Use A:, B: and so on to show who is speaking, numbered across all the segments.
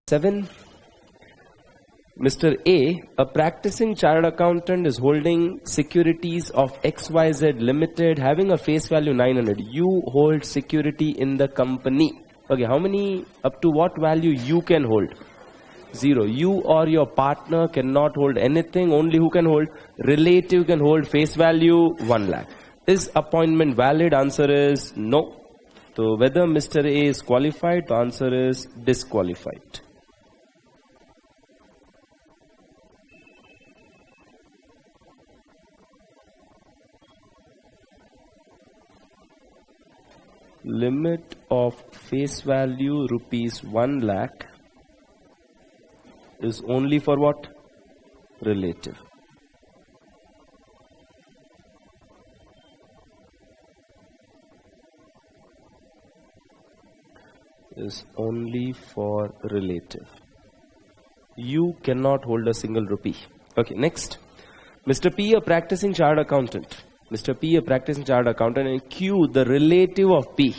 A: 7. Mr. A practicing chartered accountant, is holding securities of XYZ Limited having a face value 900. You hold security in the company. Okay, how many, up to what value you can hold? 0. You or your partner cannot hold anything. Only who can hold? Relative can hold face value 1 lakh. Is appointment valid? Answer is no. So whether Mr. A is qualified, the answer is disqualified. Limit of face value rupees 1 lakh is only for what? Relative. Is only for relative. You cannot hold a single rupee. Okay, next. Mr. P, a practicing chartered accountant. Mr. P, a practicing chartered accountant, and Q, the relative of P.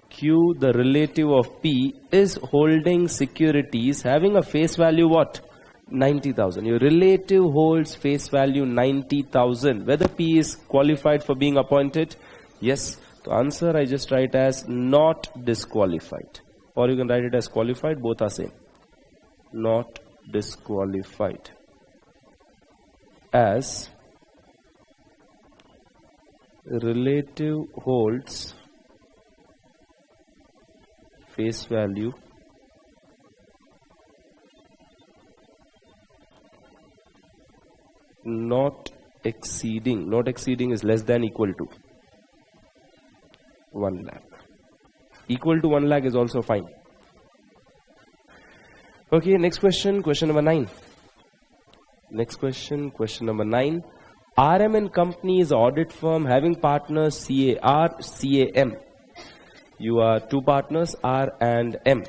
A: Q, the relative of P, is holding securities having a face value what? 90,000. Your relative holds face value 90,000. Whether P is qualified for being appointed? Yes. The answer I just write as not disqualified. Or you can write it as qualified, both are same. Not disqualified. As relative holds face value not exceeding is less than equal to 1 lakh. Equal to 1 lakh is also fine. Okay, next question, question number 9. Next question, question number 9. RM and Company is an audit firm having partners CAR, CAM. You are two partners, R and M.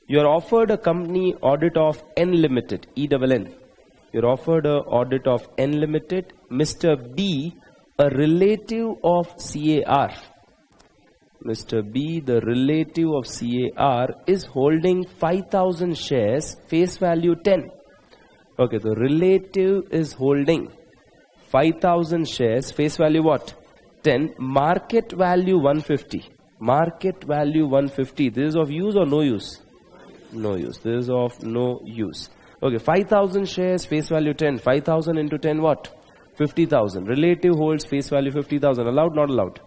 A: You are offered a company audit of N Limited, ENN. You are offered an audit of N Limited. Mr. B, a relative of CAR. Mr. B, the relative of CAR, is holding 5,000 shares, face value 10. Okay, the relative is holding 5,000 shares, face value what? 10, market value 150. Market value 150. This is of use or no use? No use. This is of no use. Okay, 5,000 shares, face value 10. 5,000 into 10 what? 50,000. Relative holds face value 50,000. Allowed, not allowed?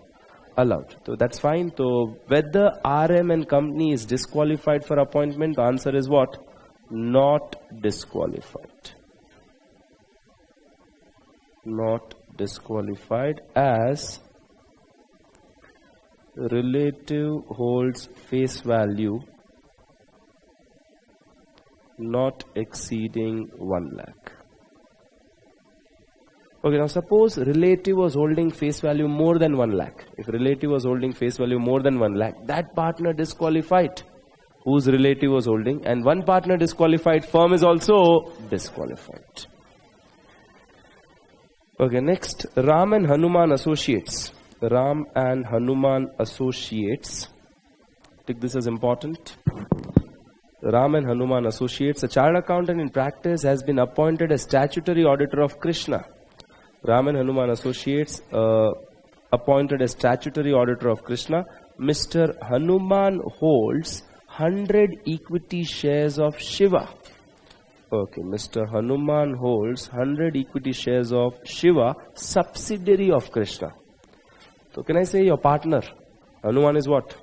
A: Allowed. So that's fine. So whether RM and Company is disqualified for appointment, the answer is what? Not disqualified. Not disqualified, as relative holds face value not exceeding 1 lakh. Okay, now suppose relative was holding face value more than 1 lakh. If relative was holding face value more than 1 lakh, that partner disqualified whose relative was holding, and one partner disqualified, firm is also disqualified. Okay, next, Ram and Hanuman Associates. Ram and Hanuman Associates. Take this as important. Ram and Hanuman Associates. A chartered accountant in practice has been appointed as statutory auditor of Krishna. Ram and Hanuman Associates appointed as statutory auditor of Krishna. Mr. Hanuman holds 100 equity shares of Shiva. Okay, Mr. Hanuman holds 100 equity shares of Shiva, subsidiary of Krishna. So can I say your partner? Hanuman is what?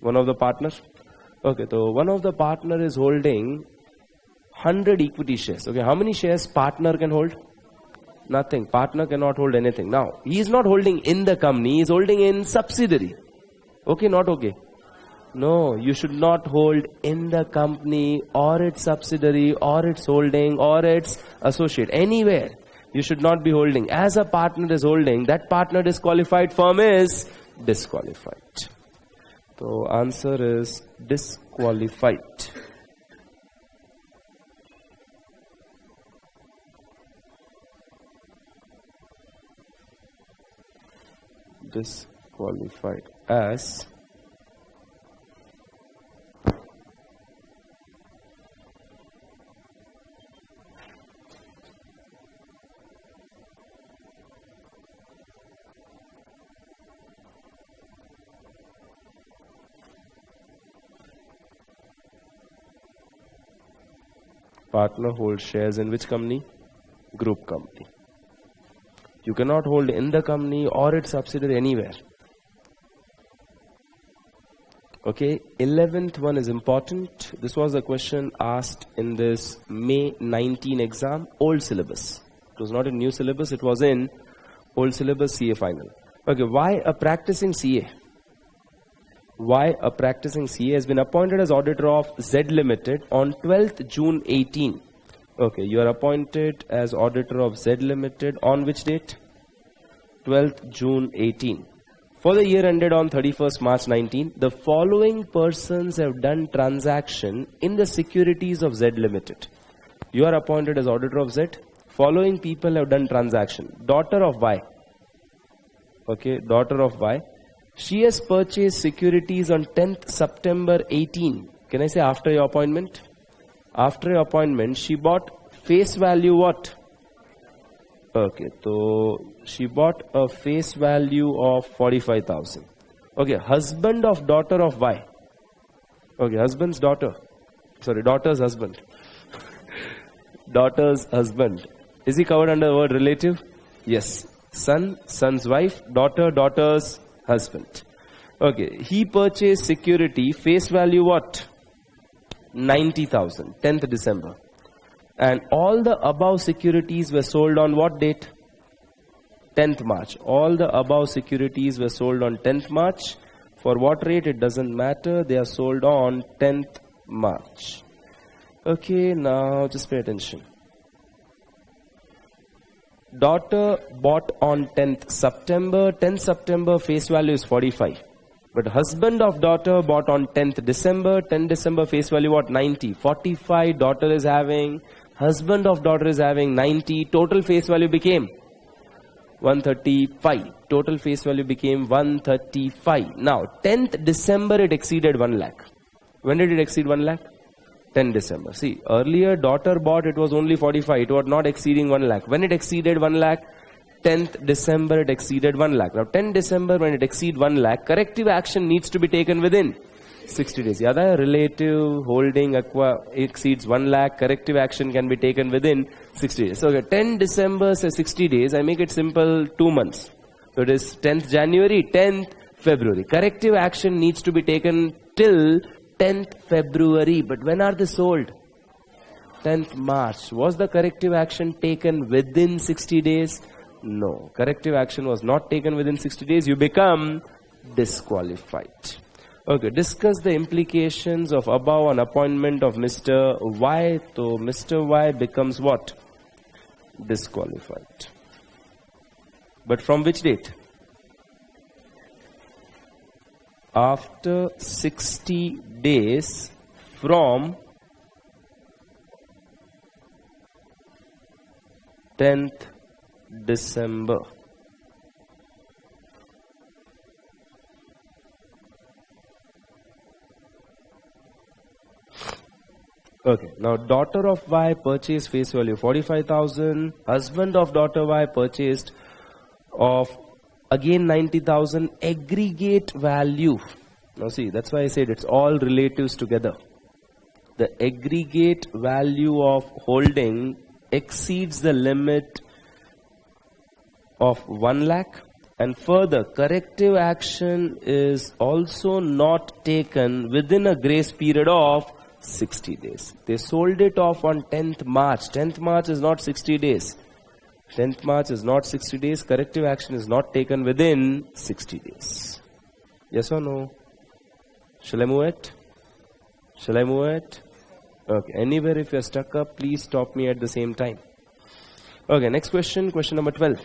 A: One of the partners? Okay, so one of the partner is holding 100 equity shares. Okay, how many shares partner can hold? Nothing. Partner cannot hold anything. Now, he is not holding in the company, he is holding in subsidiary. Okay, not okay? No, you should not hold in the company or its subsidiary or its holding or its associate. Anywhere. You should not be holding. As a partner is holding, that partner disqualified, firm is disqualified. So answer is disqualified. Disqualified, as Partner holds shares in which company? Group company. You cannot hold in the company or its subsidiary anywhere. Okay, 11th one is important. This was a question asked in this May 19 exam, old syllabus. It was not in new syllabus, it was in old syllabus CA final. Okay, why a practicing CA? Why a practicing CA has been appointed as auditor of Z Limited on 12th June 18. Okay, you are appointed as auditor of Z Limited on which date? 12th June 18. For the year ended on 31st March 19, the following persons have done transaction in the securities of Z Limited. You are appointed as auditor of Z. Following people have done transaction. Daughter of Y. Okay, daughter of Y. She has purchased securities on 10th September 18. Can I say after your appointment? After your appointment, she bought face value what? Okay, so she bought a face value of 45,000. Okay, husband of daughter of Y. Okay, husband's daughter. Sorry, daughter's husband. Daughter's husband. Is he covered under the word relative? Yes. Son, son's wife, daughter, daughter's husband. Okay, he purchased security, face value what? 90,000, 10th December. And all the above securities were sold on what date? 10th March. All the above securities were sold on 10th March. For what rate? It doesn't matter. They are sold on 10th March. Okay, now just pay attention. Daughter bought on 10th September. 10th September face value is 45. But husband of daughter bought on 10th December. 10th December face value what? 90. 45 daughter is having. Husband of daughter is having 90. Total face value became 135. Total face value became 135. Now 10th December it exceeded 1 lakh. When did it exceed 1 lakh? 10 December. See, earlier daughter bought, it was only 45. It was not exceeding 1 lakh. When it exceeded 1 lakh? 10th December it exceeded 1 lakh. Now 10 December when it exceeds 1 lakh, corrective action needs to be taken within 60 days. Yada relative holding exceeds 1 lakh, corrective action can be taken within 60 days. So okay, 10 December say 60 days, I make it simple 2 months. So it is 10th January, 10th February. Corrective action needs to be taken till 10th February. But when are they sold? 10th March. Was the corrective action taken within 60 days? No. Corrective action was not taken within 60 days. You become disqualified. Okay. Discuss the implications of above on appointment of Mr. Y. So Mr. Y becomes what? Disqualified. But from which date? After 60 days from 10th December. Okay, now daughter of Y purchased face value 45,000. Husband of daughter Y purchased of again 90,000. Aggregate value. Now see, that's why I said it's all relatives together. The aggregate value of holding exceeds the limit of 1 lakh, and further corrective action is also not taken within a grace period of 60 days. They sold it off on 10th March. 10th March is not 60 days. 10th March is not 60 days. Corrective action is not taken within 60 days. Yes or no? Shall I move it? Shall I move it? Okay. Anywhere if you're stuck up, please stop me at the same time. Okay. Next question. Question number 12.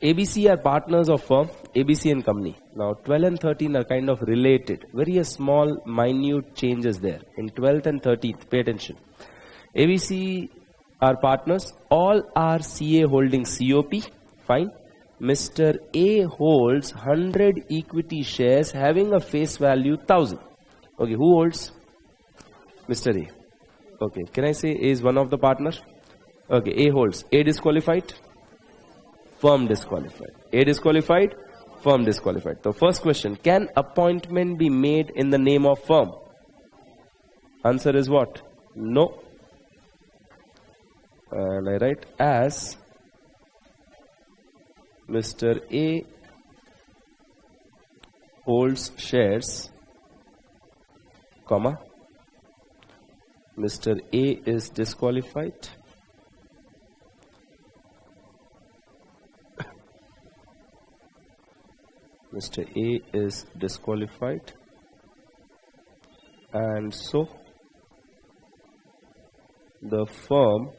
A: ABC are partners of firm, ABC and company. Now 12 and 13 are kind of related. Very small, minute changes there. In 12th and 13th, pay attention. ABC are partners. All are CA holding COP. Fine. Mr. A holds 100 equity shares having a face value 1000. Okay, who holds? Mr. A. Okay, can I say A is one of the partners? Okay, A holds. A disqualified? Firm disqualified. A disqualified? Firm disqualified. So first question, can appointment be made in the name of firm? Answer is what? No. And I write as Mr. A holds shares, comma, Mr. A is disqualified. Mr. A is disqualified, and so the firm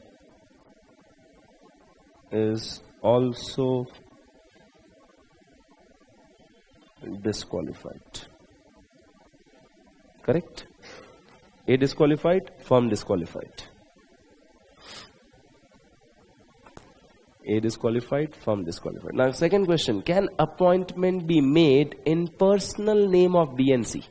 A: is also disqualified. Correct? A disqualified, firm disqualified. A disqualified, firm disqualified. Now, second question, can appointment be made in personal name of B and C?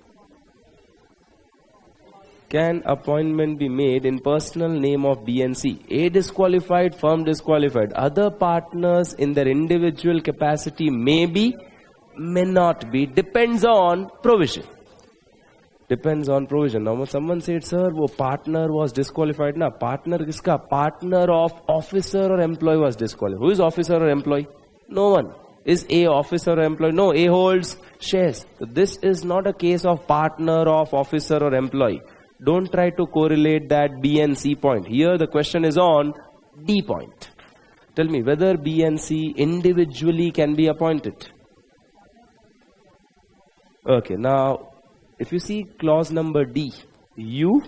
A: Can appointment be made in personal name of B and C? A disqualified, firm disqualified. Other partners in their individual capacity may be, may not be. Depends on provision. Depends on provision. Now, someone said, sir, wo partner was disqualified. Na, partner kiska? Partner of officer or employee was disqualified. Who is officer or employee? No one. Is A officer or employee? No, A holds shares. So this is not a case of partner of officer or employee. Don't try to correlate that B and C point. Here the question is on D point. Tell me whether B and C individually can be appointed. Okay, now if you see clause number D, you,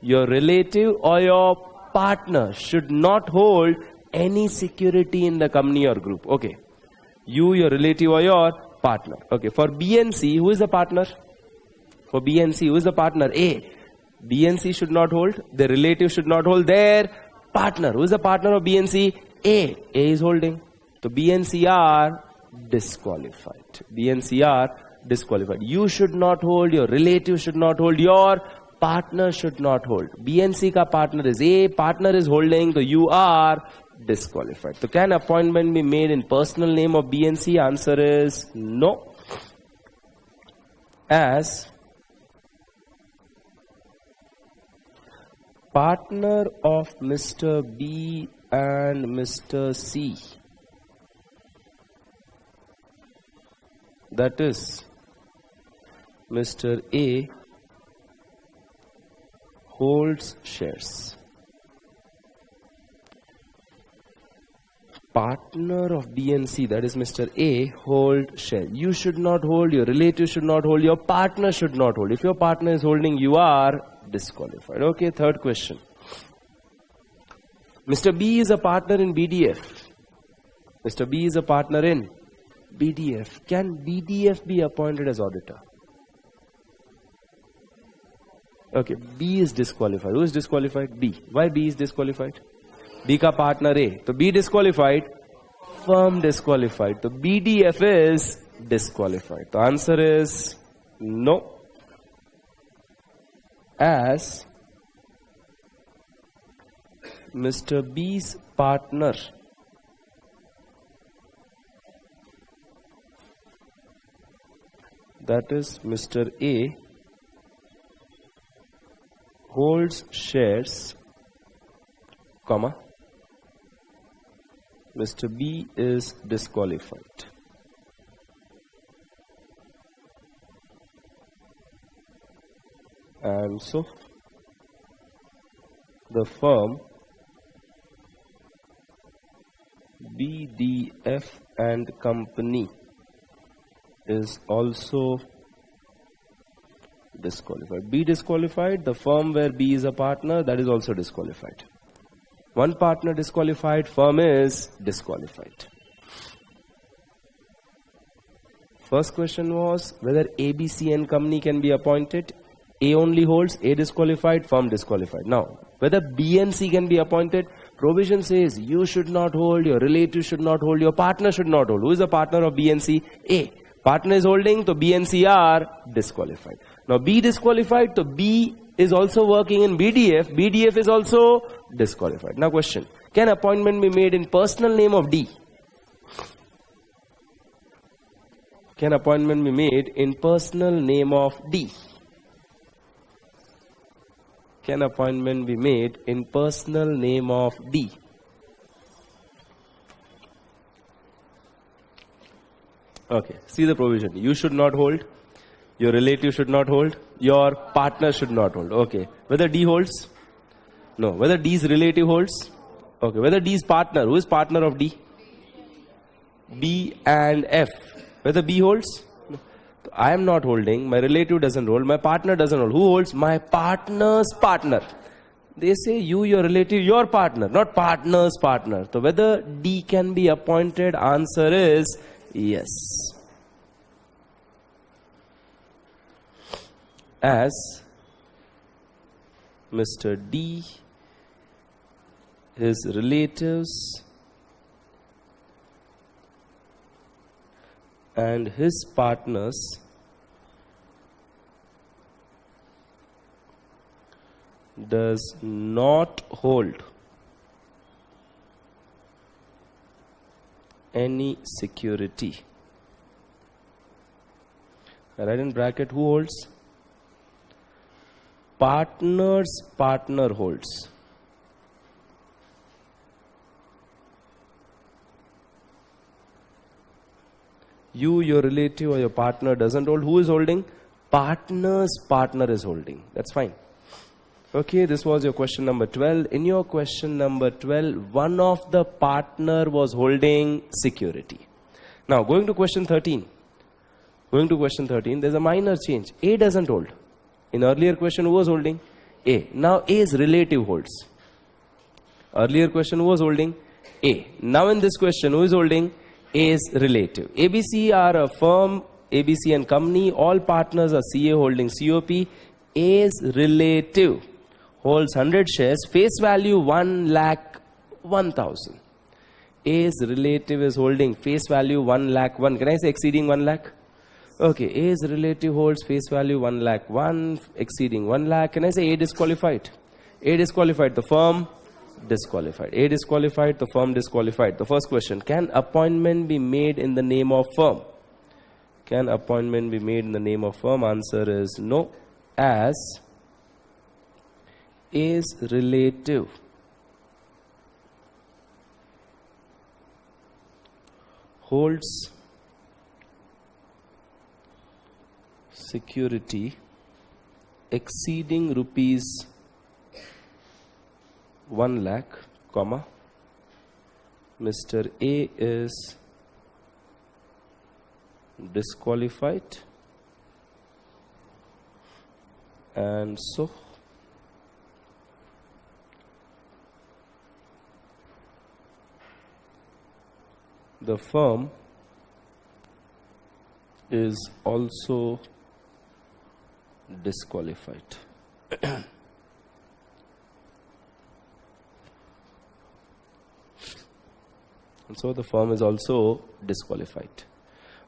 A: your relative or your partner should not hold any security in the company or group. Okay, you, your relative or your partner. Okay, for B and C, who is the partner? For B and C, who is the partner? A. B and C should not hold, their relative should not hold their partner. Who is the partner of B and C? A. A is holding. So B and C are disqualified. B and C are disqualified. You should not hold, your relative should not hold, your partner should not hold. B and C ka partner is A, partner is holding, so you are disqualified. So can appointment be made in personal name of B and C? Answer is no. As partner of Mr. B and Mr. C, that is Mr. A holds shares. Partner of B and C, that is Mr. A, hold share. You should not hold, your relative should not hold, your partner should not hold. If your partner is holding, you are disqualified. Okay, third question. Mr. B is a partner in BDF. Mr. B is a partner in BDF. Can BDF be appointed as auditor? Okay, B is disqualified. Who is disqualified? B. Why B is disqualified? B ka partner A. So B disqualified, firm disqualified. So BDF is disqualified. The answer is no. As Mr. B's partner that is Mr. A holds shares, comma, Mr. B is disqualified. And so the firm BDF and Company is also disqualified. B disqualified, the firm where B is a partner, that is also disqualified. One partner disqualified, firm is disqualified. First question was whether ABC and Company can be appointed. A only holds, A disqualified, firm disqualified. Now, whether B and C can be appointed, provision says you should not hold, your relative should not hold, your partner should not hold. Who is the partner of B and C? A. Partner is holding, so B and C are disqualified. Now, B disqualified, so B is also working in BDF. BDF is also disqualified. Now, question. Can appointment be made in personal name of D? Can appointment be made in personal name of D? Can appointment be made in personal name of D? Okay, see the provision. You should not hold, your relative should not hold, your partner should not hold. Okay, whether D holds? No. Whether D's relative holds? Okay, whether D's partner, who is partner of D? B and F. Whether B holds? No. I am not holding, my relative doesn't hold, my partner doesn't hold. Who holds? My partner's partner. They say you, your relative, your partner, not partner's partner. So whether D can be appointed, answer is yes. As Mr. D, his relatives and his partners does not hold any security. I write in bracket, who holds? Partner's partner holds. You, your relative or your partner doesn't hold. Who is holding? Partner's partner is holding. That's fine. Okay, this was your question number 12. In your question number 12, one of the partner was holding security. Now, going to question 13. There's a minor change. A doesn't hold. In earlier question, who was holding? A. Now, A's relative holds. Earlier question, who was holding? A. Now, in this question, who is holding? A's relative. ABC are a firm, ABC and company. All partners are CA holding COP. A's relative holds 100 shares, face value 1,01,000. A's relative is holding face value 1,01,000. Can I say exceeding 1,00,000? Okay, A's relative holds face value 1,01,000, exceeding 1,00,000. Can I say A disqualified? A disqualified, the firm disqualified. A disqualified, the firm disqualified. The first question, can appointment be made in the name of firm? Can appointment be made in the name of firm? Answer is no. As A's relative holds security exceeding rupees 1,00,000, comma, Mr. A is disqualified, and so the firm is also disqualified. And so the firm is also disqualified.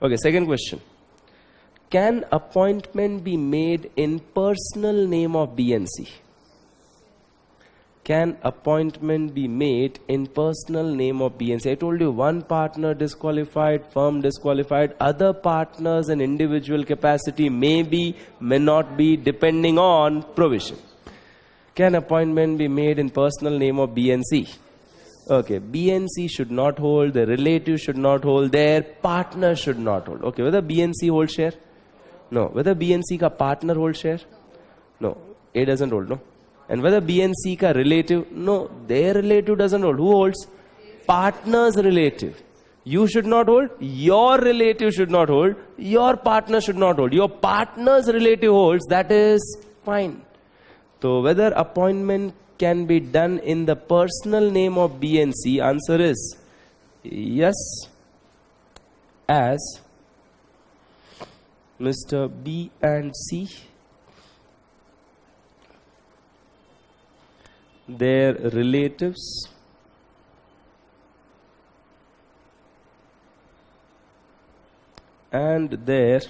A: Okay, second question. Can appointment be made in personal name of B and C? Can appointment be made in personal name of B and C? I told you one partner disqualified, firm disqualified, other partners in individual capacity may be, may not be, depending on provision. Can appointment be made in personal name of B and C? Okay, B and C should not hold, their relative should not hold, their partner should not hold. Okay, whether B and C hold share? No. Whether B and C ka partner hold share? No. A doesn't hold, no. And whether B and C ka relative? No, their relative doesn't hold. Who holds? Partner's relative. You should not hold, your relative should not hold, your partner should not hold. Your partner's relative holds, that is fine. So whether appointment can be done in the personal name of B and C, answer is yes, as Mr. B and C, their relatives and their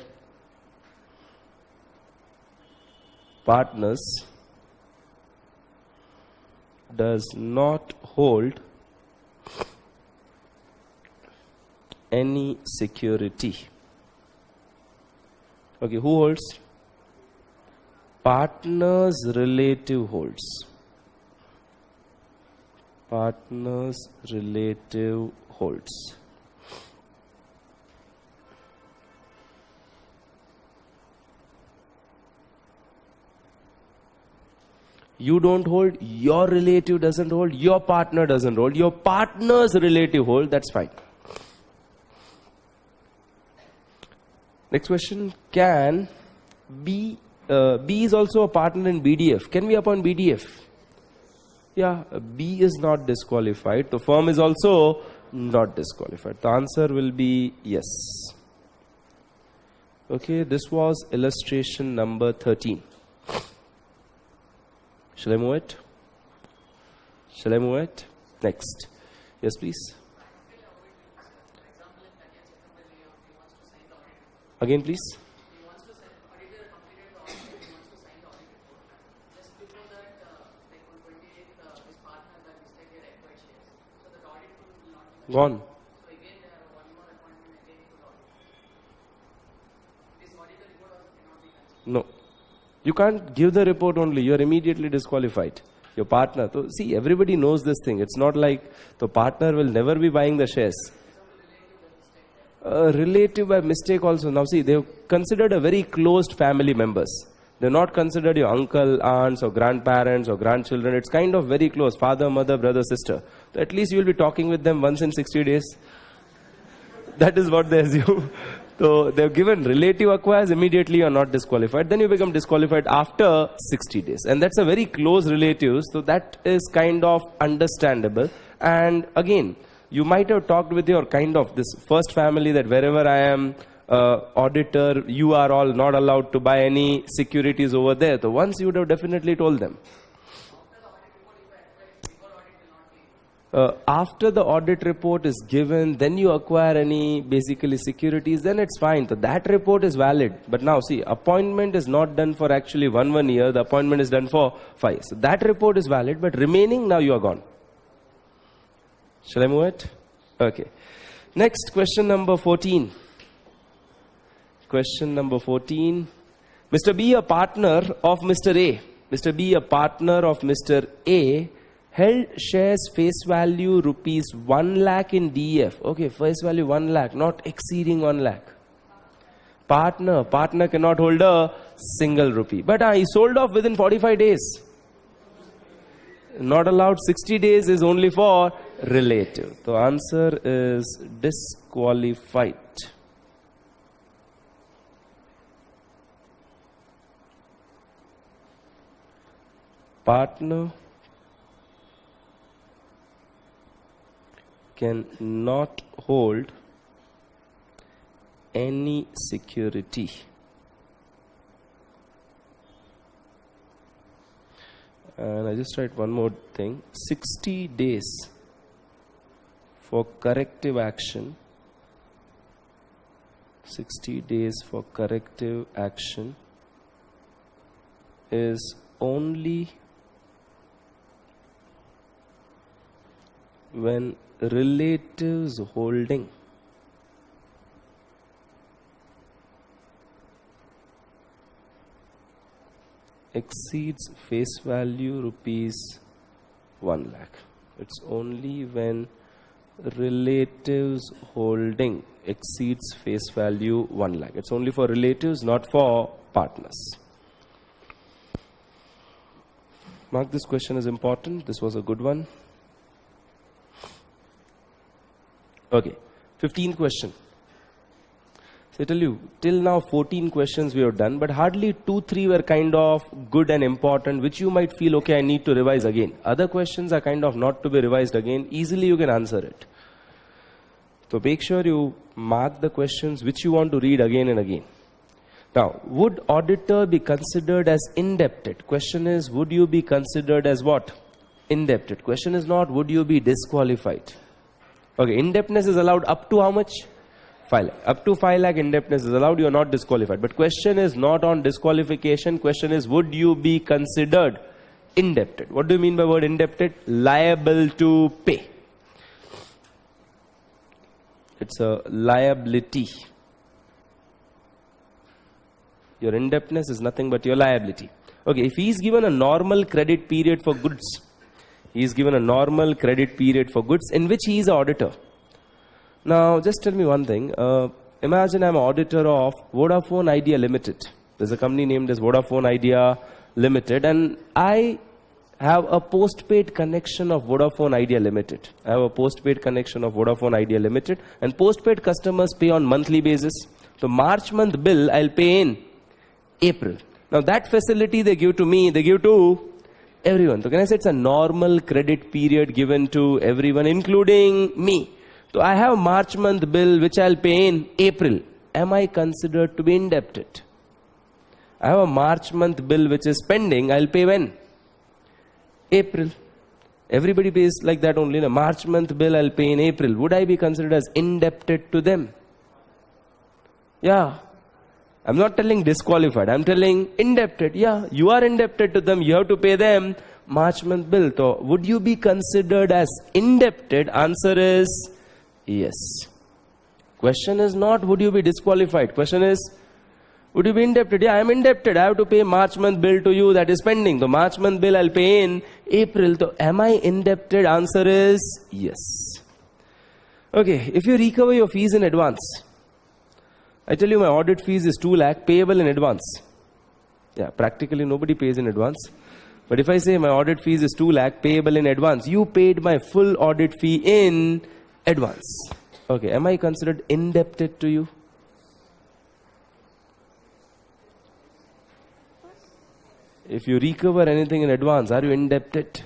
A: partners does not hold any security. Okay, who holds? Partner's relative holds. Partner's relative holds. You don't hold, your relative doesn't hold, your partner doesn't hold, your partner's relative hold, that's fine. Next question, can B is also a partner in BDF. Can we appoint BDF? Yeah, B is not disqualified. The firm is also not disqualified. The answer will be yes. Okay, this was illustration number 13. Shall I move it? Shall I move it? Next. Yes, please. Again, please. Gone. No. You can't give the report only. You are immediately disqualified. Your partner. So, see, everybody knows this thing. It's not like the partner will never be buying the shares. Relative by mistake also. Now see, they've considered a very closed family members. They're not considered your uncle, aunts or grandparents or grandchildren. It's kind of very close. Father, mother, brother, sister. So at least you'll be talking with them once in 60 days. That is what they assume. So they've given relative acquires, immediately you are not disqualified. Then you become disqualified after 60 days. And that's a very close relative. So that is kind of understandable. And again, you might have talked with your kind of this first family that wherever I am auditor, you are all not allowed to buy any securities over there. So once you would have definitely told them. After the audit report is given, then you acquire any basically securities, then it's fine. So that report is valid. But now see, appointment is not done for actually one year. The appointment is done for 5. So that report is valid, but remaining, now you are gone. Shall I move it? Okay. Next, question number 14. Question number 14. Mr. B, a partner of Mr. A. Mr. B, a partner of Mr. A, held shares face value rupees 1 lakh in DEF. Okay, face value 1 lakh, not exceeding 1 lakh. Partner cannot hold a single rupee. But he sold off within 45 days. Not allowed. 60 days is only for relative. The answer is disqualified. Partner can not hold any security. And I just write one more thing. 60 days for corrective action. 60 days for corrective action is only when relatives holding exceeds face value rupees 1 lakh. It's only when relatives holding exceeds face value 1 lakh. It's only for relatives, not for partners. Mark, this question is important. This was a good one. Okay, 15th question. So I tell you, till now 14 questions we have done, but hardly 2-3 were kind of good and important, which you might feel, okay, I need to revise again. Other questions are kind of not to be revised again. Easily you can answer it. So make sure you mark the questions which you want to read again and again. Now, would auditor be considered as indebted? Question is, would you be considered as what? Indebted. Question is not, would you be disqualified? Okay, indebtedness is allowed up to how much? 5 lakh. Up to 5 lakh indebtedness is allowed, you are not disqualified. But question is not on disqualification. Question is, would you be considered indebted? What do you mean by word indebted? Liable to pay. It's a liability. Your indebtedness is nothing but your liability. Okay, if he's given a normal credit period for goods, he's given a normal credit period for goods in which he is an auditor. Now, just tell me one thing. Imagine I'm an auditor of Vodafone Idea Limited. There's a company named as Vodafone Idea Limited, and I have a postpaid connection of Vodafone Idea Limited. I have a postpaid connection of Vodafone Idea Limited, and postpaid customers pay on monthly basis. So March month bill I'll pay in April. Now that facility they give to me, they give to everyone. So can I say it's a normal credit period given to everyone, including me? So I have March month bill which I'll pay in April. Am I considered to be indebted? I have a March month bill which is pending. I'll pay when? April. Everybody pays like that only. The March month bill I'll pay in April. Would I be considered as indebted to them? Yeah. I'm not telling disqualified. I'm telling indebted. Yeah, you are indebted to them. You have to pay them March month bill. So would you be considered as indebted? Answer is yes. Question is not would you be disqualified. Question is would you be indebted? Yeah, I'm indebted. I have to pay March month bill to you that is pending. The March month bill I'll pay in April. So am I indebted? Answer is yes. Okay, if you recover your fees in advance, I tell you my audit fees is 2 lakh payable in advance. Yeah, practically nobody pays in advance. But if I say my audit fees is 2 lakh payable in advance, you paid my full audit fee in advance. Okay, am I considered indebted to you? If you recover anything in advance, are you indebted?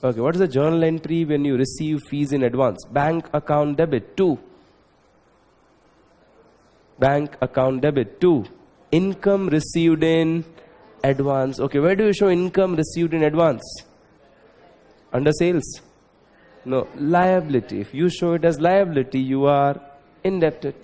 A: Okay, what is the journal entry when you receive fees in advance? Bank account debit 2. Bank account debit 2. Income received in advance. Okay, where do you show income received in advance? Under sales? No, liability. If you show it as liability, you are indebted.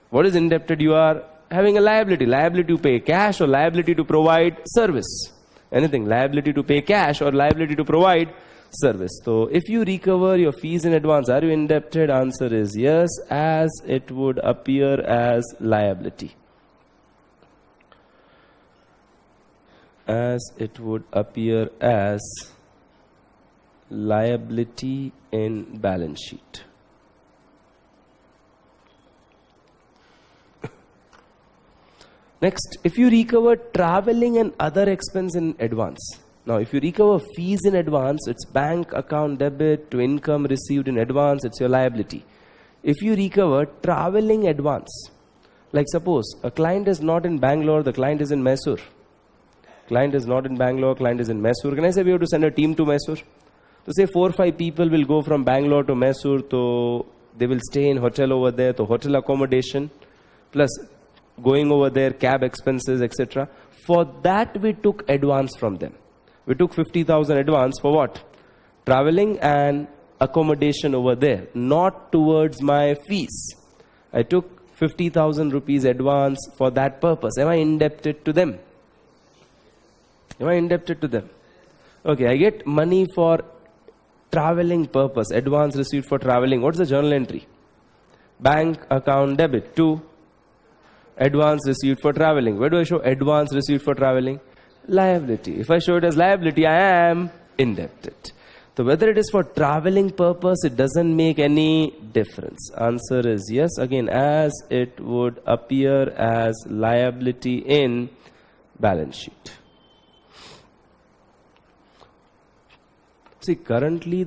A: What is indebted? You are having a liability. Liability to pay cash or liability to provide service. Anything. Liability to pay cash or liability to provide service. So if you recover your fees in advance, are you indebted? Answer is yes, as it would appear as liability. As it would appear as liability in balance sheet. Next, if you recover traveling and other expense in advance. Now, if you recover fees in advance, it's bank account debit to income received in advance, it's your liability. If you recover traveling advance, like suppose a client is not in Bangalore, the client is in Mysore. Client is not in Bangalore, client is in Mysore. Can I say we have to send a team to Mysore? So say 4 or 5 people will go from Bangalore to Mysore, so they will stay in hotel over there, so hotel accommodation, plus going over there, cab expenses, etc. For that we took advance from them. We took 50,000 advance for what? Traveling and accommodation over there, not towards my fees. I took 50,000 rupees advance for that purpose. Am I indebted to them? Am I indebted to them? Okay, I get money for traveling purpose, advance received for traveling. What's the journal entry? Bank account debit to advance received for traveling. Where do I show advance received for traveling? Liability. If I show it as liability, I am indebted. So whether it is for traveling purpose, it doesn't make any difference. Answer is yes. Again, as it would appear as liability in balance sheet. See, currently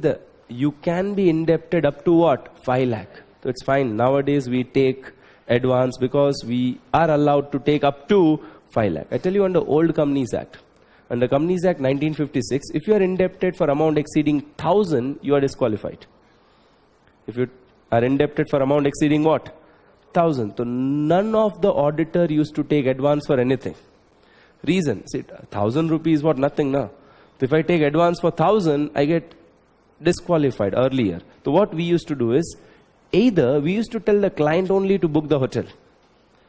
A: you can be indebted up to what? 5 lakh. So it's fine. Nowadays we take advance because we are allowed to take up to 5 lakh. I tell you under old Companies Act. Under Companies Act 1956, if you are indebted for amount exceeding 1,000, you are disqualified. If you are indebted for amount exceeding what? 1,000. So none of the auditor used to take advance for anything. Reason, see, 1,000 rupees what? Nothing now. So if I take advance for 1,000, I get disqualified earlier. So what we used to do is, either we used to tell the client only to book the hotel.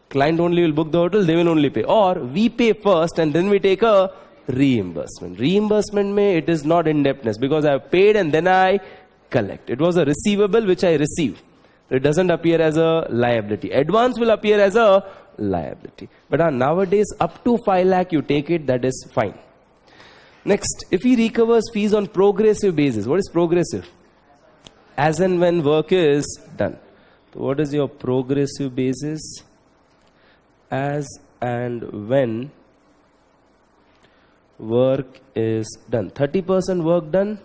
A: Client only will book the hotel, they will only pay. Or we pay first and then we take a reimbursement. Reimbursement it is not indebtedness because I have paid and then I collect. It was a receivable which I received. It doesn't appear as a liability. Advance will appear as a liability. But nowadays up to 5 lakh you take it, that is fine. Next, if he recovers fees on progressive basis, what is progressive? As and when work is done. So what is your progressive basis? As and when work is done. 30% work done,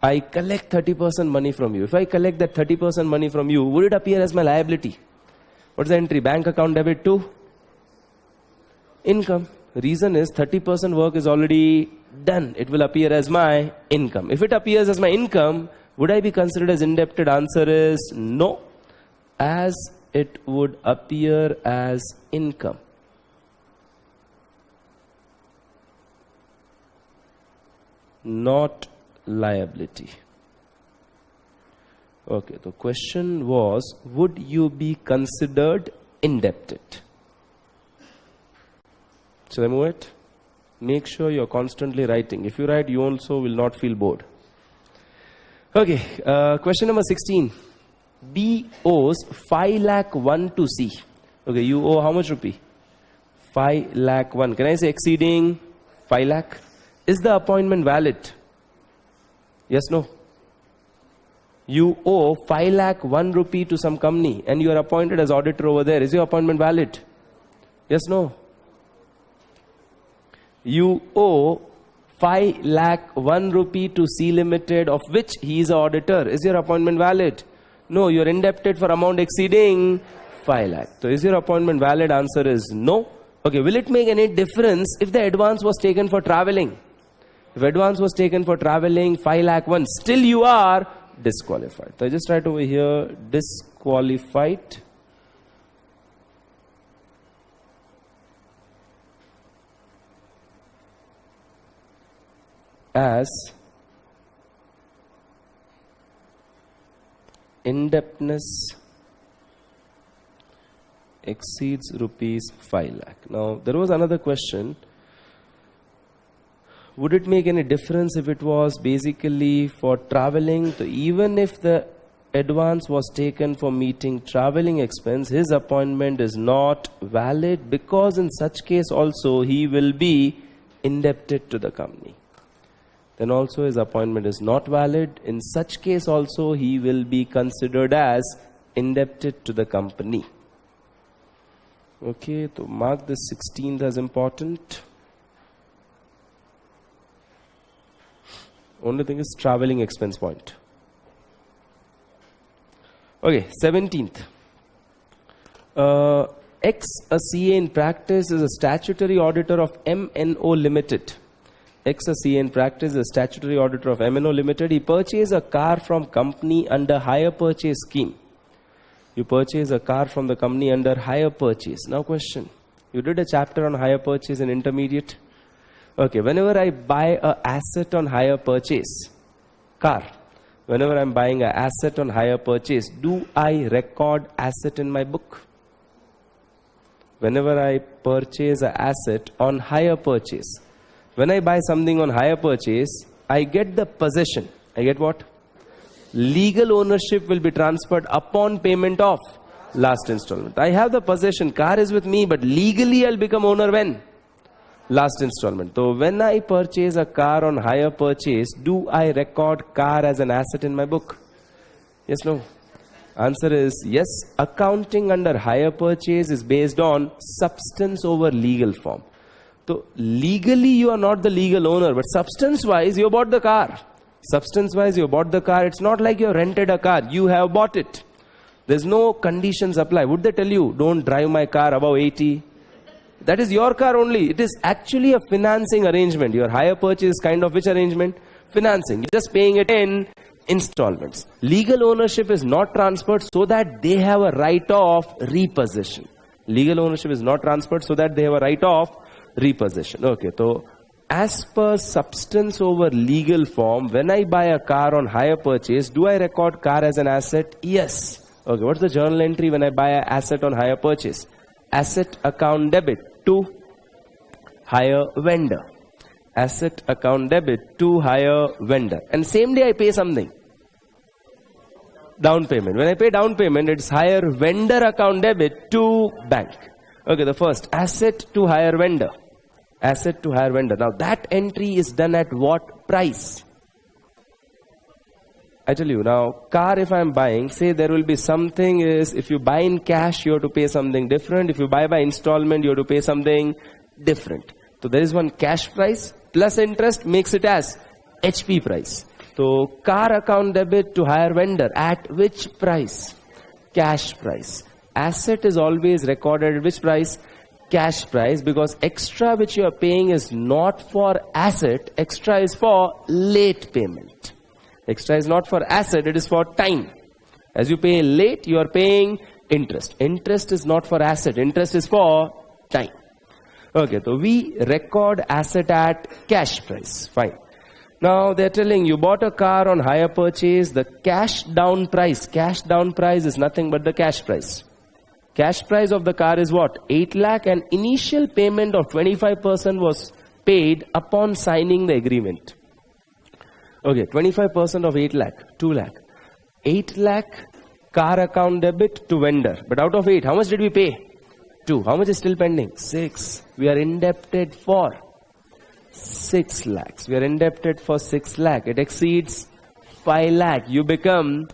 A: I collect 30% money from you. If I collect that 30% money from you, would it appear as my liability? What is the entry? Bank account debit to income. Reason is 30% work is already done. It will appear as my income. If it appears as my income, would I be considered as indebted? Answer is no, as it would appear as income. Not liability. Okay, the question was, would you be considered indebted? Should I move it? Make sure you're constantly writing. If you write, you also will not feel bored. Okay, question number 16. B owes 5 lakh 1 to C. Okay, you owe how much rupee? 5 lakh 1. Can I say exceeding 5 lakh? Is the appointment valid? Yes, no? You owe 5 lakh 1 rupee to some company and you are appointed as auditor over there. Is your appointment valid? Yes, no? You owe 5 lakh 1 rupee to C Limited, of which he is an auditor. Is your appointment valid? No, you are indebted for amount exceeding 5 lakh. So is your appointment valid? Answer is no. Okay, will it make any difference if the advance was taken for traveling? If advance was taken for traveling, 5 lakh 1, still you are disqualified. So I just write over here, disqualified as indebtedness exceeds rupees 5 lakh. Now there was another question. Would it make any difference if it was basically for traveling? So even if the advance was taken for meeting traveling expense, his appointment is not valid, because in such case also he will be indebted to the company. Then also his appointment is not valid. In such case also he will be considered as indebted to the company. Okay, so mark this 16th as important. Only thing is traveling expense point. Okay, 17th. X, a CA in practice, is a statutory auditor of MNO Limited. X, a CA in practice, is a statutory auditor of MNO Limited. He purchased a car from company under hire purchase scheme. You purchase a car from the company under hire purchase. Now question. You did a chapter on hire purchase in intermediate. Okay, whenever I buy an asset on hire purchase, car, whenever I'm buying an asset on hire purchase, do I record asset in my book? Whenever I purchase an asset on hire purchase, when I buy something on hire purchase, I get the possession. I get what? Legal ownership will be transferred upon payment of last installment. I have the possession, car is with me, but legally I'll become owner when? Last installment. So when I purchase a car on hire purchase, do I record car as an asset in my book? Yes, no? Answer is yes. Accounting under hire purchase is based on substance over legal form. So legally you are not the legal owner, but substance wise you bought the car. Substance wise you bought the car. It's not like you rented a car. You have bought it. There's no conditions apply. Would they tell you, don't drive my car above 80? That is your car only. It is actually a financing arrangement. Your hire purchase is kind of which arrangement? Financing. You're just paying it in installments. Legal ownership is not transferred so that they have a right of repossession. Legal ownership is not transferred so that they have a right of repossession. Okay, so as per substance over legal form, when I buy a car on hire purchase, do I record car as an asset? Yes. Okay, what's the journal entry when I buy an asset on hire purchase? Asset account debit to hire vendor. Asset account debit to hire vendor. And same day I pay something. Down payment. When I pay down payment, it's hire vendor account debit to bank. Okay, the first, asset to hire vendor. Asset to hire vendor. Now that entry is done at what price? I tell you now, car if I'm buying, say there will be something is, if you buy in cash, you have to pay something different. If you buy by installment, you have to pay something different. So there is one cash price plus interest makes it as HP price. So car account debit to hire vendor at which price? Cash price. Asset is always recorded at which price? Cash price, because extra which you are paying is not for asset, extra is for late payment. Extra is not for asset, it is for time. As you pay late, you are paying interest. Interest is not for asset, interest is for time. Okay, so we record asset at cash price. Fine. Now they're telling you bought a car on hire purchase, the cash down price is nothing but the cash price. Cash price of the car is what? 8 lakh, and initial payment of 25% was paid upon signing the agreement. Okay, 25% of 8 lakh, 2 lakh. 8 lakh car account debit to vendor. But out of 8, how much did we pay? 2. How much is still pending? 6. We are indebted for 6 lakhs. We are indebted for 6 lakh. It exceeds 5 lakh. You become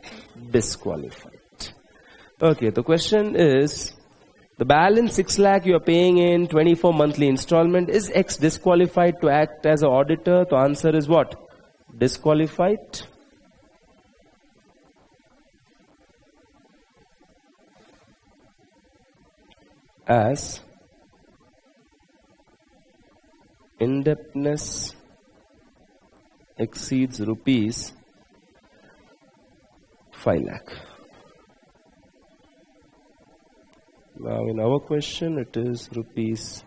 A: disqualified. Okay, the question is, the balance 6 lakh you are paying in 24 monthly installment. Is X disqualified to act as an auditor? The answer is what? Disqualified. As indebtedness exceeds rupees 5 lakh. Now in our question it is rupees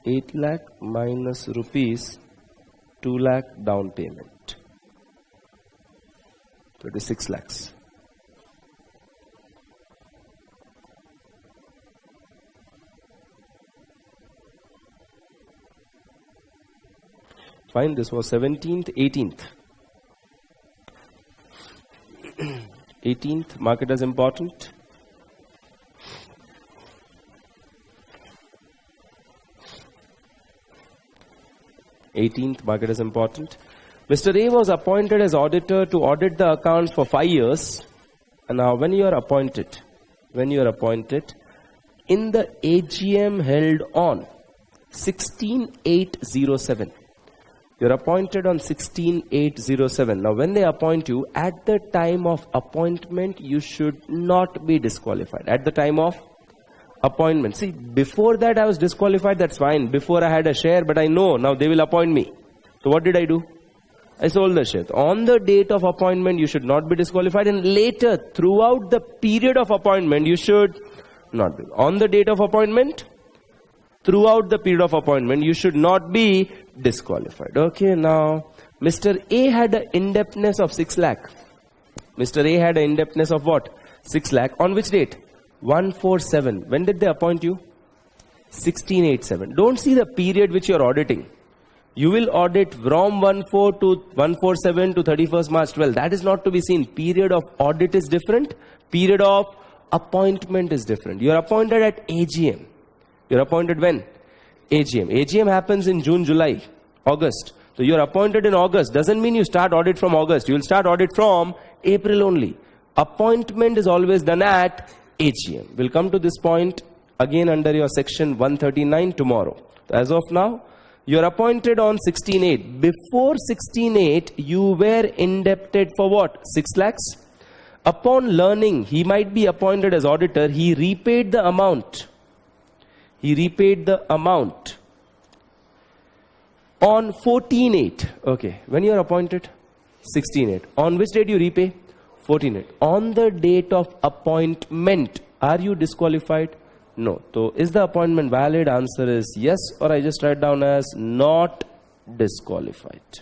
A: 8 lakh minus rupees 2 lakh down payment. So it is 6 lakhs. Fine, this was 17th, 18th. 18th, mark it as important. Market is important. Mr. A was appointed as auditor to audit the accounts for 5 years. And now when you are appointed, in the AGM held on 16/8/07, you're appointed on 16/8/07. Now when they appoint you, at the time of appointment, you should not be disqualified. At the time of appointment. See, before that I was disqualified, that's fine. Before I had a share, but I know now they will appoint me. So what did I do? I sold the share. On the date of appointment, you should not be disqualified, and later, throughout the period of appointment, you should not be. On the date of appointment, throughout the period of appointment, you should not be disqualified. Okay, now, Mr. A had an indebtedness of 6 lakh. Mr. A had an indebtedness of what? 6 lakh. On which date? 147. When did they appoint you? 16/8/7. Don't see the period which you are auditing. You will audit from 14 to 147 to 31st March 12. That is not to be seen. Period of audit is different. Period of appointment is different. You are appointed at AGM. You are appointed when? AGM. AGM happens in June, July, August. So you are appointed in August. Doesn't mean you start audit from August. You will start audit from April only. Appointment is always done at AGM. We'll come to this point again under your section 139 tomorrow. As of now, you are appointed on 16/8. Before 16/8, you were indebted for what? 6 lakhs. Upon learning he might be appointed as auditor, he repaid the amount. On 14/8. Okay, when you are appointed? 16/8. On which date you repay? 14/8. On the date of appointment, are you disqualified? No. So is the appointment valid? Answer is yes, or I just write down as not disqualified.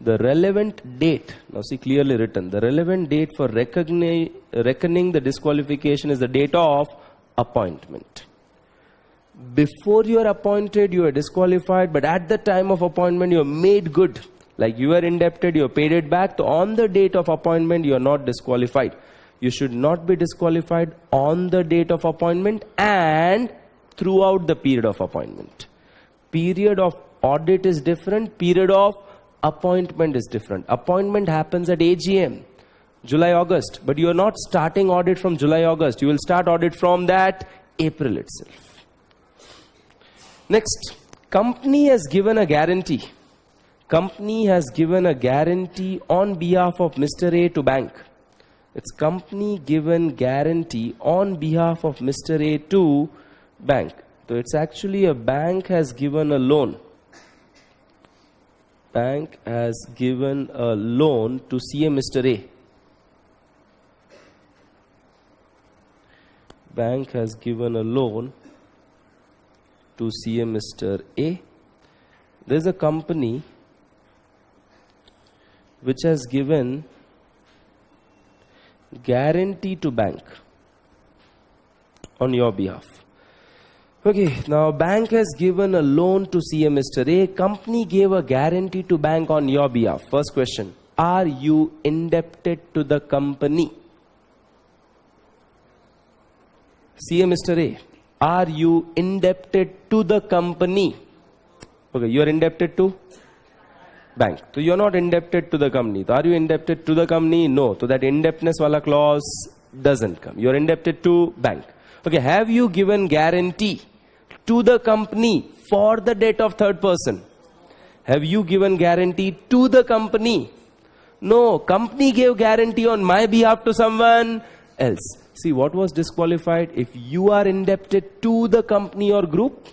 A: The relevant date, now see clearly written, the relevant date for reckoning the disqualification is the date of appointment. Before you are appointed, you are disqualified, but at the time of appointment, you are made good. Like you were indebted, you paid it back. So on the date of appointment, you are not disqualified. You should not be disqualified on the date of appointment and throughout the period of appointment. Period of audit is different. Period of appointment is different. Appointment happens at AGM, July, August. But you are not starting audit from July, August. You will start audit from that April itself. Next, company has given a guarantee. Company has given a guarantee on behalf of Mr. A to bank. It's company given guarantee on behalf of Mr. A to bank. So it's actually a bank has given a loan. Bank has given a loan to CA Mr. A. Bank has given a loan to CA Mr. A. There's a company which has given guarantee to bank on your behalf. Okay, now bank has given a loan to CA Mr. A. Company gave a guarantee to bank on your behalf. First question, are you indebted to the company? CA Mr. A, are you indebted to the company? Okay, you are indebted to bank. So you are not indebted to the company. So are you indebted to the company? No. So that indebtedness wala clause doesn't come. You are indebted to bank. Okay, have you given guarantee to the company for the debt of third person? Have you given guarantee to the company? No. Company gave guarantee on my behalf to someone else. See, what was disqualified? If you are indebted to the company or group,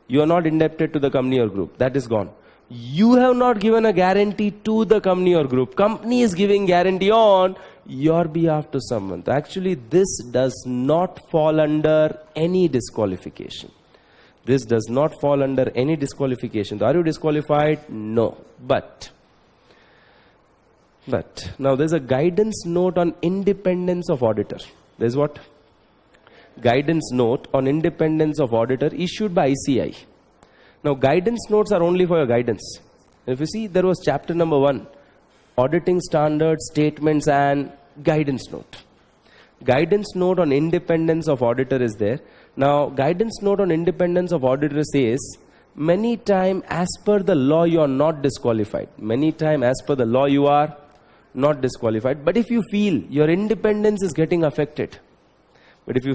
A: you are not indebted to the company or group. That is gone. You have not given a guarantee to the company or group. Company is giving guarantee on your behalf to someone. Actually, this does not fall under any disqualification. This does not fall under any disqualification. Are you disqualified? No. But now there's a guidance note on independence of auditor. There's what? Guidance note on independence of auditor issued by ICAI. Now guidance notes are only for your guidance. If you see, there was chapter number 1, auditing standards, statements and guidance note. Guidance note on independence of auditor is there. Now guidance note on independence of auditor says, many time as per the law you are not disqualified. Many time as per the law you are not disqualified. But if you feel your independence is getting affected, you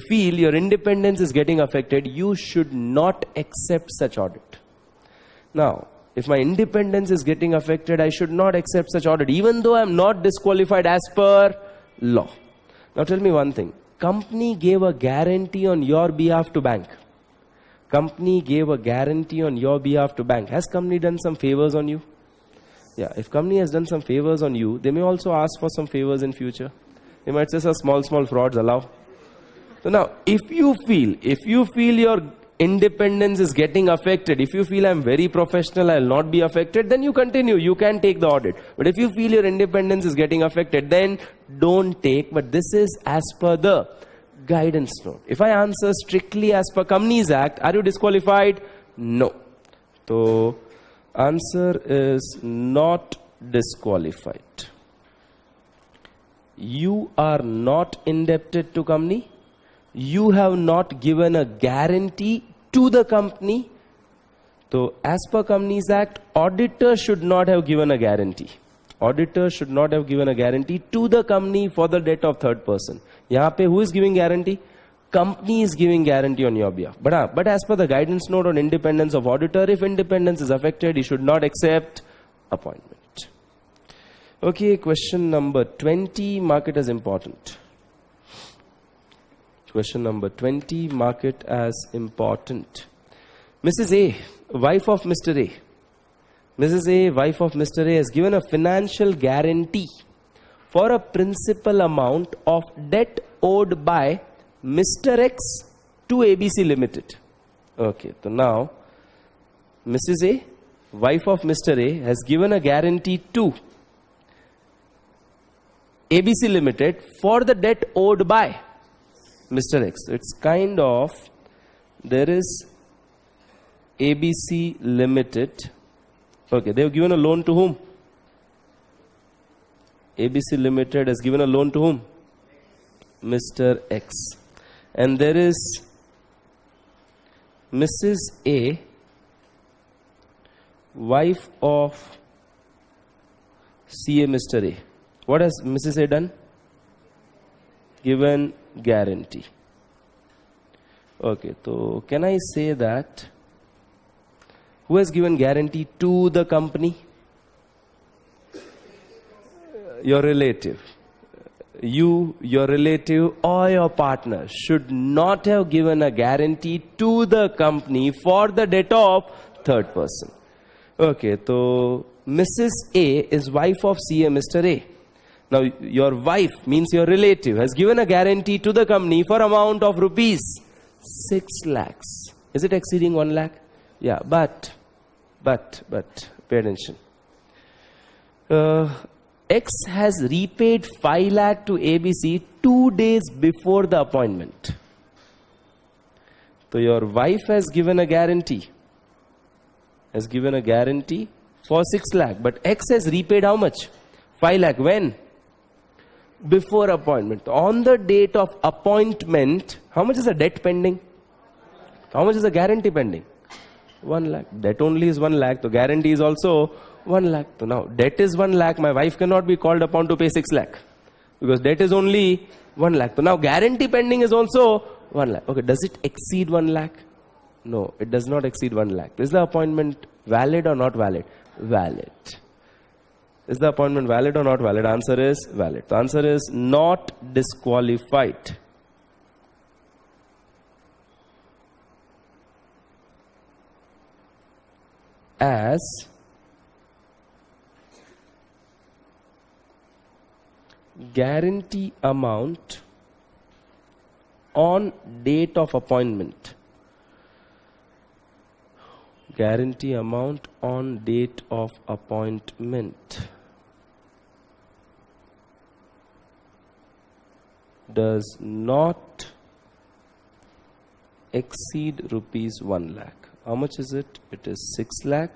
A: should not accept such audit. Now, if my independence is getting affected, I should not accept such audit, even though I am not disqualified as per law. Now tell me one thing. Company gave a guarantee on your behalf to bank. Company gave a guarantee on your behalf to bank. Has company done some favors on you? Yeah, if company has done some favors on you, they may also ask for some favors in future. They might say some small frauds allow. So now, if you feel your independence is getting affected, if you feel I'm very professional, I'll not be affected, then you continue. You can take the audit. But if you feel your independence is getting affected, then don't take. But this is as per the guidance note. If I answer strictly as per Companies Act, are you disqualified? No. So answer is not disqualified. You are not indebted to company. You have not given a guarantee to the company. So as per Companies Act, auditor should not have given a guarantee. Auditor should not have given a guarantee to the company for the debt of third person. Yahan pe who is giving guarantee? Company is giving guarantee on your behalf. But as per the guidance note on independence of auditor, if independence is affected, he should not accept appointment. Okay, question number 20, mark it as important. Question number 20, mark it as important. Mrs. A, wife of Mr. A. Mrs. A, wife of Mr. A, has given a financial guarantee for a principal amount of debt owed by Mr. X to ABC Limited. Okay, so now Mrs. A, wife of Mr. A, has given a guarantee to ABC Limited for the debt owed by Mr. X. So it's kind of, there is ABC Limited. Okay, they have given a loan to whom? ABC Limited has given a loan to whom? Mr. X. And there is Mrs. A, wife of CA Mr. A. What has Mrs. A done? Given guarantee. Okay, so can I say that who has given guarantee to the company? Your relative. You, your relative or your partner should not have given a guarantee to the company for the debt of third person. Okay, so Mrs. A is wife of CA Mr. A. Now your wife means your relative has given a guarantee to the company for amount of rupees 6 lakhs. Is it exceeding 1 lakh? Yeah, but, pay attention. X has repaid 5 lakh to ABC 2 days before the appointment. So your wife has given a guarantee. Has given a guarantee for 6 lakh. But X has repaid how much? 5 lakh. When? Before appointment. On the date of appointment, how much is the debt pending? How much is the guarantee pending? 1 lakh. Debt only is 1 lakh. So guarantee is also 1 lakh. So now debt is 1 lakh. My wife cannot be called upon to pay 6 lakh. Because debt is only 1 lakh. So now guarantee pending is also 1 lakh. Okay, does it exceed 1 lakh? No, it does not exceed 1 lakh. Is the appointment valid or not valid? Valid. Is the appointment valid or not valid? Answer is valid. The answer is not disqualified. As guarantee amount on date of appointment. Guarantee amount on date of appointment does not exceed rupees 1 lakh. How much is it? It is 6 lakh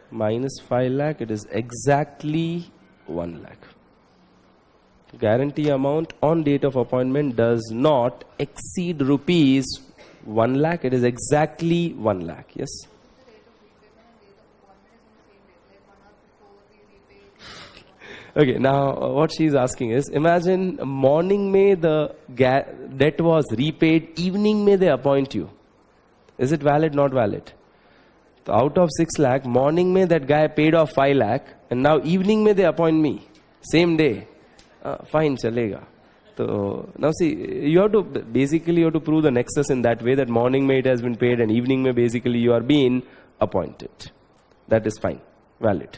A: minus 5 lakh. It is exactly 1 lakh. Guarantee amount on date of appointment does not exceed rupees 1 lakh. It is exactly 1 lakh. Yes? Okay, now what she is asking is, imagine morning may the debt was repaid, evening may they appoint you. Is it valid, not valid? So out of 6 lakh, morning may that guy paid off 5 lakh, and now evening may they appoint me. Same day. Fine, chalega. So now see, you have to prove the nexus in that way, that morning may it has been paid and evening may basically you are being appointed. That is fine, valid.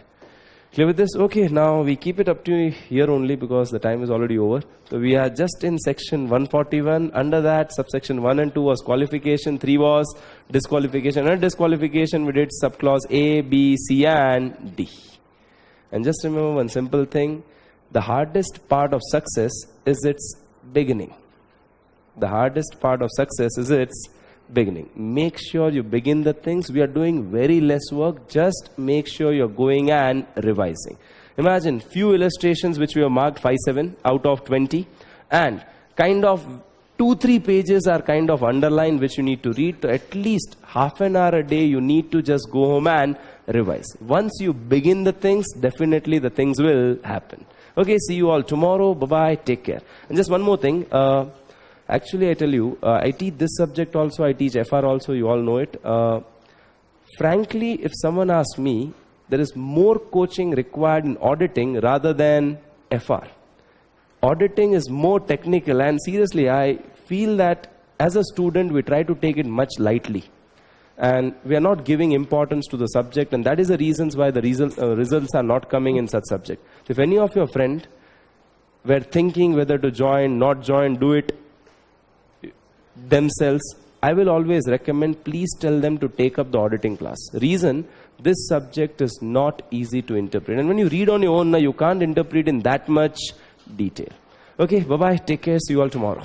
A: Clear with this? Okay, now we keep it up to here only because the time is already over. So we are just in section 141. Under that, subsection 1 and 2 was qualification, 3 was disqualification. And disqualification we did subclause A, B, C and D. And just remember one simple thing. The hardest part of success is its beginning. The hardest part of success is its beginning. Make sure you begin the things. We are doing very less work. Just make sure you're going and revising. Imagine few illustrations which we have marked 5-7 out of 20. And kind of 2-3 pages are kind of underlined which you need to read. So at least half an hour a day you need to just go home and revise. Once you begin the things, definitely the things will happen. Okay, see you all tomorrow. Bye-bye. Take care. And just one more thing. Actually, I tell you, I teach this subject also. I teach FR also. You all know it. Frankly, if someone asks me, there is more coaching required in auditing rather than FR. Auditing is more technical. And seriously, I feel that as a student, we try to take it much lightly. And we are not giving importance to the subject, and that is the reasons why the results are not coming in such subject. So if any of your friend were thinking whether to join, not join, do it themselves, I will always recommend, please tell them to take up the auditing class. Reason, this subject is not easy to interpret. And when you read on your own, you can't interpret in that much detail. Okay, bye-bye, take care, see you all tomorrow.